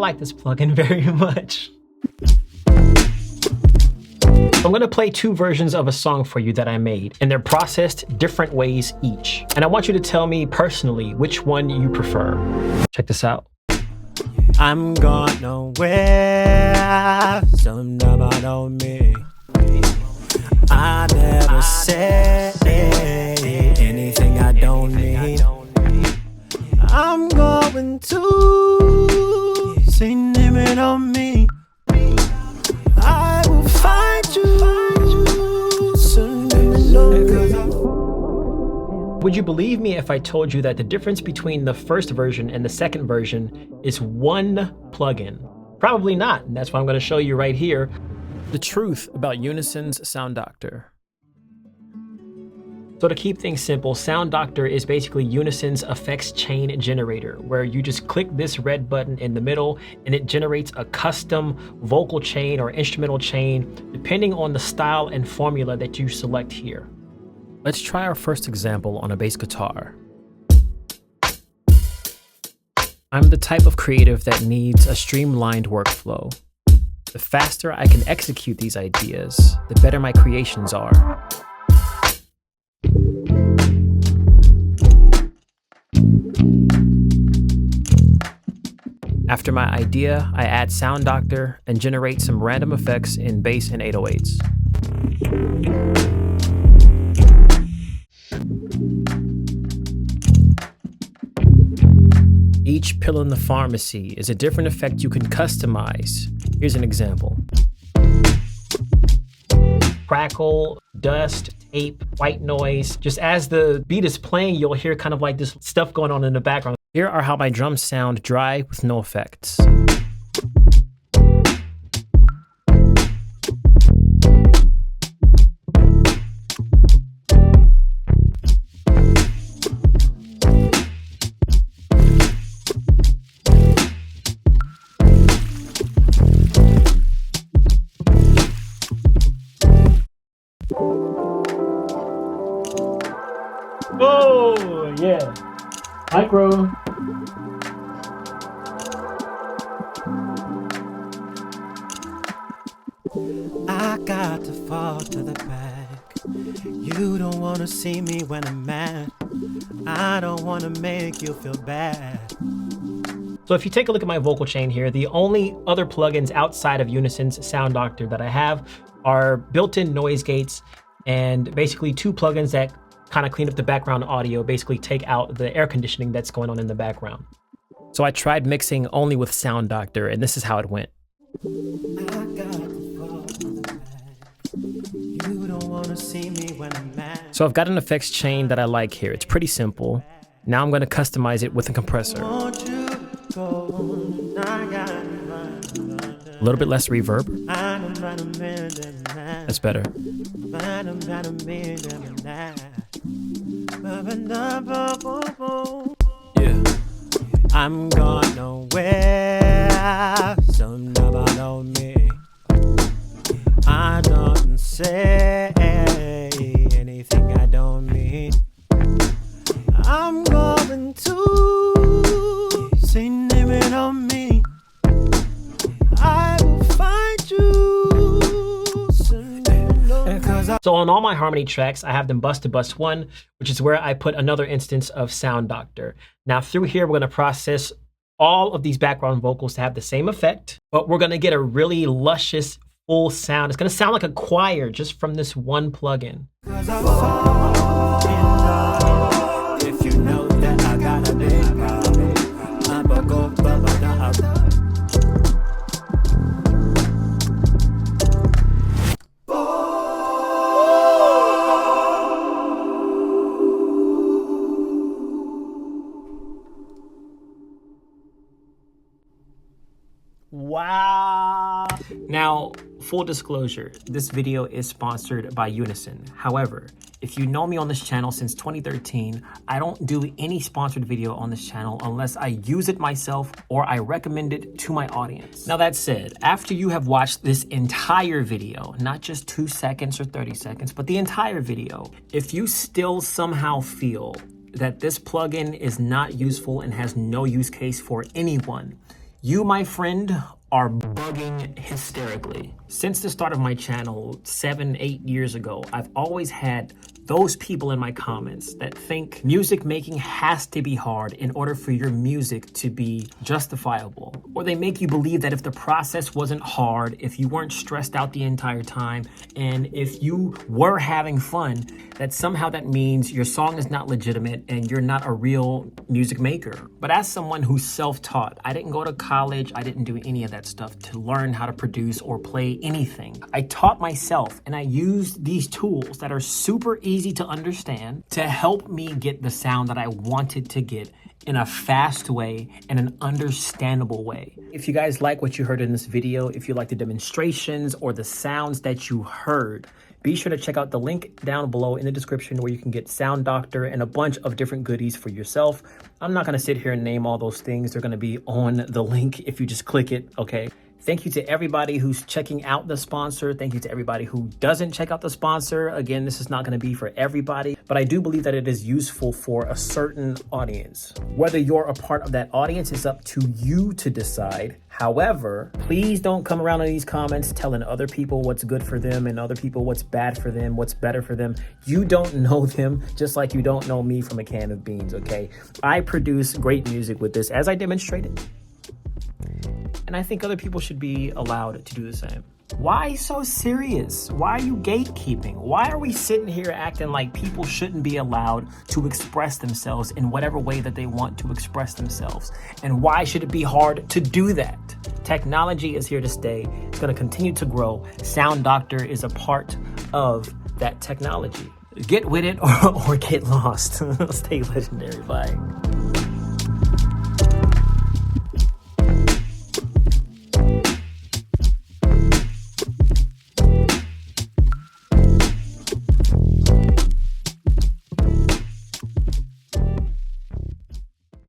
like this plugin very much. I'm gonna play two versions of a song for you that I made, and they're processed different ways each. And I want you to tell me personally which one you prefer. Check this out. I'm going nowhere, some number on me. I never said anything I don't need. I'm going to say name it on me. I will find you, so name it on me. Would you believe me if I told you that the difference between the first version and the second version is one plugin? Probably not, and that's why I'm going to show you right here. The truth about Unison's Sound Doctor. So to keep things simple, Sound Doctor is basically Unison's effects chain generator, where you just click this red button in the middle and it generates a custom vocal chain or instrumental chain, depending on the style and formula that you select here. Let's try our first example on a bass guitar. I'm the type of creative that needs a streamlined workflow. The faster I can execute these ideas, the better my creations are. After my idea, I add Sound Doctor and generate some random effects in bass and 808s. Each pill in the pharmacy is a different effect you can customize. Here's an example. Crackle, dust, tape, white noise. Just as the beat is playing, you'll hear kind of like this stuff going on in the background. Here are how my drums sound dry with no effects. Oh, yeah. Micro. I got to fall to the back. You don't want to see me when I'm mad. I don't want to make you feel bad. So if you take a look at my vocal chain here, the only other plugins outside of Unison's Sound Doctor that I have are built-in noise gates and basically two plugins that kind of clean up the background audio, basically take out the air conditioning that's going on in the background. So I tried mixing only with Sound Doctor, and this is how it went. So I've got an effects chain that I like here. It's pretty simple. Now I'm going to customize it with a compressor. A little bit less reverb. That's better. Yeah. I'm going nowhere, so nobody know me. I don't say anything I don't mean. I'm going to say name it on me. I will find you. So on all my harmony tracks, I have them bus to bus 1, which is where I put another instance of Sound Doctor. Now through here, we're going to process all of these background vocals to have the same effect, but we're going to get a really luscious full sound. It's going to sound like a choir just from this one plugin. If you know that I got a big problem, Wow. Now, full disclosure, this video is sponsored by Unison. However, if you know me on this channel since 2013, I don't do any sponsored video on this channel unless I use it myself or I recommend it to my audience. Now that said, after you have watched this entire video, not just 2 seconds or 30 seconds, but the entire video, if you still somehow feel that this plugin is not useful and has no use case for anyone, You, my friend, are bugging hysterically. Since the start of my channel 7-8 years ago, I've always had those people in my comments that think music making has to be hard in order for your music to be justifiable. Or they make you believe that if the process wasn't hard, if you weren't stressed out the entire time, and if you were having fun, that somehow that means your song is not legitimate and you're not a real music maker. But as someone who's self-taught, I didn't go to college, I didn't do any of that stuff to learn how to produce or play anything. I taught myself, and I used these tools that are super easy to understand to help me get the sound that I wanted to get in a fast way and an understandable way. If you guys like what you heard in this video, if you like the demonstrations or the sounds that you heard, be sure to check out the link down below in the description where you can get Sound Doctor and a bunch of different goodies for yourself. I'm not gonna sit here and name all those things. They're gonna be on the link if you just click it, okay? Thank you to everybody who's checking out the sponsor. Thank you to everybody who doesn't check out the sponsor. Again, this is not gonna be for everybody, but I do believe that it is useful for a certain audience. Whether you're a part of that audience is up to you to decide. However, please don't come around in these comments telling other people what's good for them and other people what's bad for them, what's better for them. You don't know them, just like you don't know me from a can of beans, okay? I produce great music with this, as I demonstrated. And I think other people should be allowed to do the same. Why so serious? Why are you gatekeeping? Why are we sitting here acting like people shouldn't be allowed to express themselves in whatever way that they want to express themselves? And why should it be hard to do that? Technology is here to stay. It's going to continue to grow. Sound Doctor is a part of that technology. Get with it or get lost. Stay legendary. Bye.